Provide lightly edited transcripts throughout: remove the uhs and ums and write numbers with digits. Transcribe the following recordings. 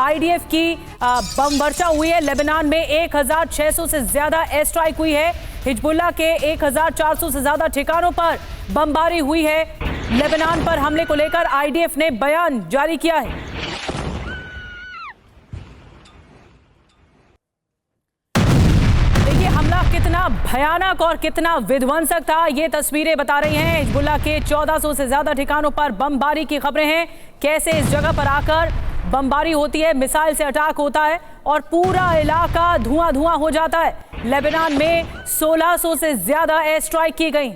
IDF की बम वर्षा हुई है। लेबनान में 1600 से ज्यादा एयर स्ट्राइक हुई है। हिजबुल्लाह के 1400 से ज्यादा ठिकानों पर बमबारी हुई है। लेबनान पर हमले को लेकर आईडीएफ ने बयान जारी किया है। कितना भयानक और कितना विध्वंसक था, ये तस्वीरें बता रही हैं। हिजबुल्लाह के 1400 से ज्यादा ठिकानों पर बमबारी की खबरें हैं। कैसे इस जगह पर आकर बमबारी होती है, मिसाइल से अटैक होता है और पूरा इलाका धुआं धुआं हो जाता है। लेबनान में 1600 से ज्यादा एयर स्ट्राइक की गई।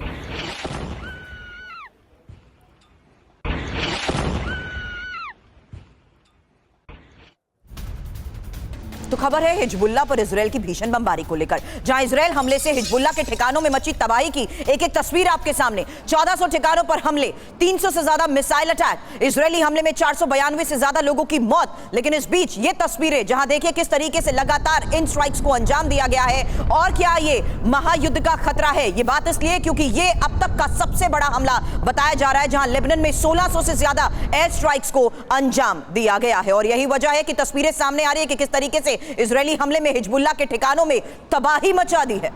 तो खबर है हिजबुल्लाह पर इजरायल की भीषण बमबारी को लेकर, जहां इजरायल हमले से हिजबुल्लाह के ठिकानों में मची तबाही की एक एक तस्वीर आपके सामने। 1400 ठिकानों पर हमले, 300 से ज्यादा मिसाइल अटैक, इजरायली हमले में 492 से ज्यादा लोगों की मौत। लेकिन इस बीच ये तस्वीरें जहां देखिए किस तरीके से लगातार इन स्ट्राइक्स को अंजाम दिया गया है। और क्या ये महायुद्ध का खतरा है? ये बात इसलिए क्योंकि ये अब तक का सबसे बड़ा हमला बताया जा रहा है, जहां लेबनान में 1600 से ज्यादा एयर स्ट्राइक्स को अंजाम दिया गया है। और यही वजह है कि तस्वीरें सामने आ रही है कि किस तरीके से इजरायली हमले में हिजबुल्लाह के ठिकानों में तबाही मचा दी है।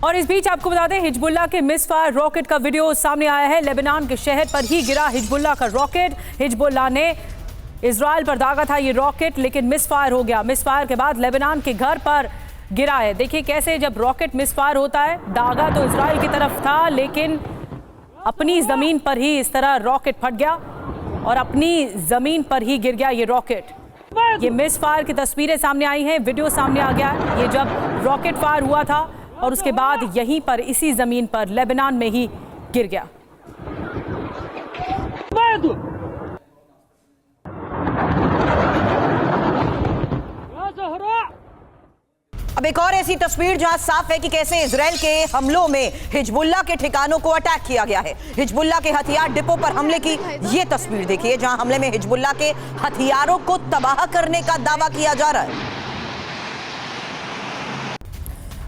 और इस बीच आपको बता दें, हिजबुल्लाह के मिसफायर रॉकेट का वीडियो सामने आया है। लेबनान के शहर पर ही गिरा हिजबुल्लाह का रॉकेट। हिजबुल्लाह ने इजराइल पर दागा था ये रॉकेट, लेकिन मिसफायर हो गया। मिसफायर के बाद लेबनान के घर पर गिरा है। देखिए कैसे जब रॉकेट मिसफायर होता है, दागा तो इजराइल की तरफ था, लेकिन अपनी जमीन पर ही इस तरह रॉकेट फट गया और अपनी जमीन पर ही गिर गया ये रॉकेट। ये मिस फायर की तस्वीरें सामने आई हैं, वीडियो सामने आ गया है। ये जब रॉकेट फायर हुआ था और उसके बाद यहीं पर इसी जमीन पर लेबनान में ही गिर गया। अब एक और ऐसी तस्वीर जहां साफ है कि कैसे इजरायल के हमलों में हिजबुल्लाह के ठिकानों को अटैक किया गया है। हिजबुल्लाह के हथियार डिपो पर हमले की ये तस्वीर देखिए, जहां हमले में हिजबुल्लाह के हथियारों को तबाह करने का दावा किया जा रहा है।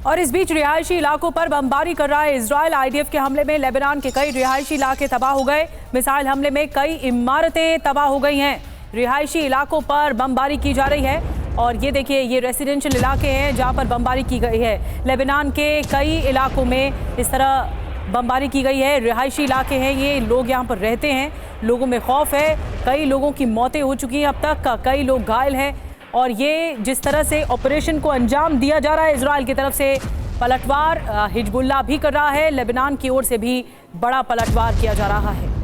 और इस बीच रिहायशी इलाकों पर बमबारी कर रहा है इजरायल। आईडीएफ के हमले में लेबनान के कई रिहायशी इलाके तबाह हो गए। मिसाइल हमले में कई इमारतें तबाह हो गई हैं। रिहायशी इलाकों पर बमबारी की जा रही है। और ये देखिए, ये रेसिडेंशियल इलाके हैं जहां पर बमबारी की गई है। लेबनान के कई इलाकों में इस तरह बमबारी की गई है। रिहायशी इलाके हैं, ये लोग यहाँ पर रहते हैं, लोगों में खौफ है। कई लोगों की मौतें हो चुकी हैं अब तक, कई लोग घायल हैं। और ये जिस तरह से ऑपरेशन को अंजाम दिया जा रहा है इजराइल की तरफ से, पलटवार हिजबुल्लाह भी कर रहा है, लेबनान की ओर से भी बड़ा पलटवार किया जा रहा है।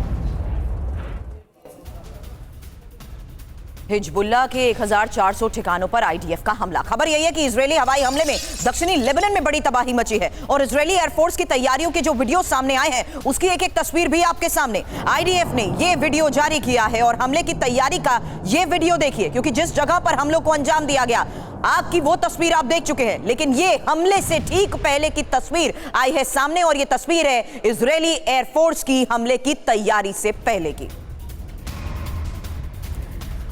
हिजबुल्लाह के 1400 ठिकानों पर आईडीएफ का हमला। खबर यही है कि इजरायली हवाई हमले में दक्षिणी लेबनान में बड़ी तबाही मची है। और इजरायली एयरफोर्स की तैयारियों के जो वीडियो सामने आए हैं, उसकी एक एक तस्वीर भी आपके सामने। आईडीएफ ने ये वीडियो जारी किया है और हमले की तैयारी का ये वीडियो देखिए, क्योंकि जिस जगह पर हमलों को अंजाम दिया गया, आग की वो तस्वीर आप देख चुके हैं, लेकिन ये हमले से ठीक पहले की तस्वीर आई है सामने। और ये तस्वीर है इजरायली एयरफोर्स की हमले की तैयारी से पहले की।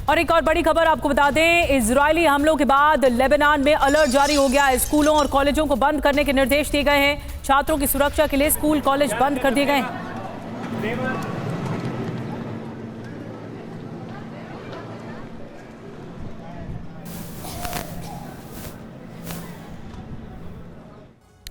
और एक और बड़ी खबर आपको बता दें, इजरायली हमलों के बाद लेबनान में अलर्ट जारी हो गया है। स्कूलों और कॉलेजों को बंद करने के निर्देश दिए गए हैं। छात्रों की सुरक्षा के लिए स्कूल कॉलेज बंद कर दिए गए हैं।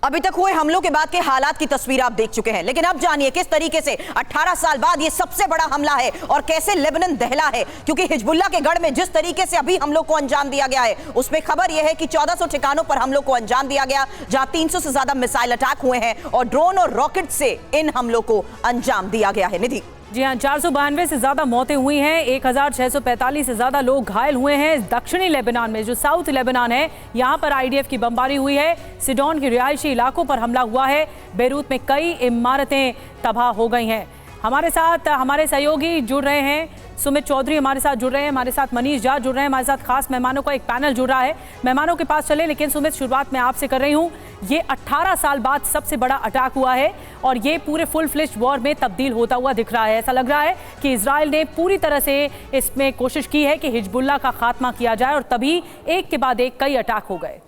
अभी तक हुए हमलों के बाद के हालात की तस्वीर आप देख चुके हैं, लेकिन अब जानिए किस तरीके से 18 साल बाद ये सबसे बड़ा हमला है और कैसे लेबनान दहला है। क्योंकि हिजबुल्लाह के गढ़ में जिस तरीके से अभी हमलों को अंजाम दिया गया है, उसमें खबर यह है कि 1400 ठिकानों पर हमलों को अंजाम दिया गया, जहां 300 से ज्यादा मिसाइल अटैक हुए हैं और ड्रोन और रॉकेट से इन हमलों को अंजाम दिया गया है। निधि जी हाँ, 492 से ज्यादा मौतें हुई हैं, 1645 से ज्यादा लोग घायल हुए हैं। दक्षिणी लेबनान में, जो साउथ लेबनान है, यहाँ पर आईडीएफ की बमबारी हुई है। सिडोन के रिहायशी इलाकों पर हमला हुआ है। बेरूत में कई इमारतें तबाह हो गई हैं। हमारे साथ हमारे सहयोगी जुड़ रहे हैं, सुमित चौधरी हमारे साथ जुड़ रहे हैं, हमारे साथ मनीष झा जुड़ रहे हैं, हमारे साथ खास मेहमानों का एक पैनल जुड़ रहा है। मेहमानों के पास चले, लेकिन सुमित, शुरुआत में आपसे कर रही हूँ। ये 18 साल बाद सबसे बड़ा अटैक हुआ है और ये पूरे फुल फ्लेज्ड वॉर में तब्दील होता हुआ दिख रहा है। ऐसा लग रहा है कि इजराइल ने पूरी तरह से इसमें कोशिश की है कि हिजबुल्लाह का खात्मा किया जाए और तभी एक के बाद एक कई अटैक हो गए।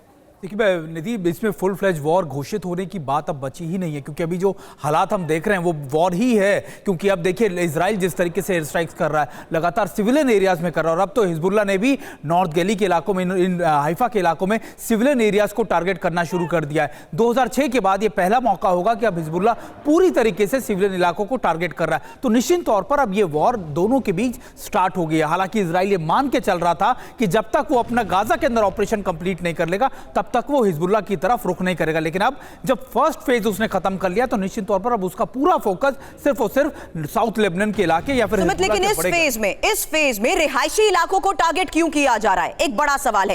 देखिए निधि, इसमें फुल फ्लैज वॉर घोषित होने की बात अब बची ही नहीं है, क्योंकि अभी जो हालात हम देख रहे हैं वो वॉर ही है। क्योंकि अब देखिए इजराइल जिस तरीके से एयर स्ट्राइक्स कर रहा है, लगातार सिविलियन एरियाज में कर रहा है, और अब तो हिजबुल्लाह ने भी नॉर्थ गैली के इलाकों में, इन हाइफा के इलाकों में सिविलियन एरियाज को टारगेट करना शुरू कर दिया है। 2006 के बाद ये पहला मौका होगा कि अब हिजबुल्लाह पूरी तरीके से सिविलियन इलाकों को टारगेट कर रहा है। तो निश्चित तौर पर अब ये वॉर दोनों के बीच स्टार्ट हो गई है। हालांकि इजराइल ये मान के चल रहा था कि जब तक वो अपना गाजा के अंदर ऑपरेशन कंप्लीट नहीं कर लेगा तब तक वो हिजबुल्लाह की तरफ रुख नहीं करेगा। लेकिन अब जब फर्स्ट फेज उसने खत्म कर लिया तो निश्चित तौर पर अब उसका पूरा फोकस सिर्फ और सिर्फ साउथ लेबनान के इलाके या फिर लेकिन इस फेज में रिहायशी इलाकों को टारगेट क्यों किया जा रहा है, एक बड़ा सवाल है।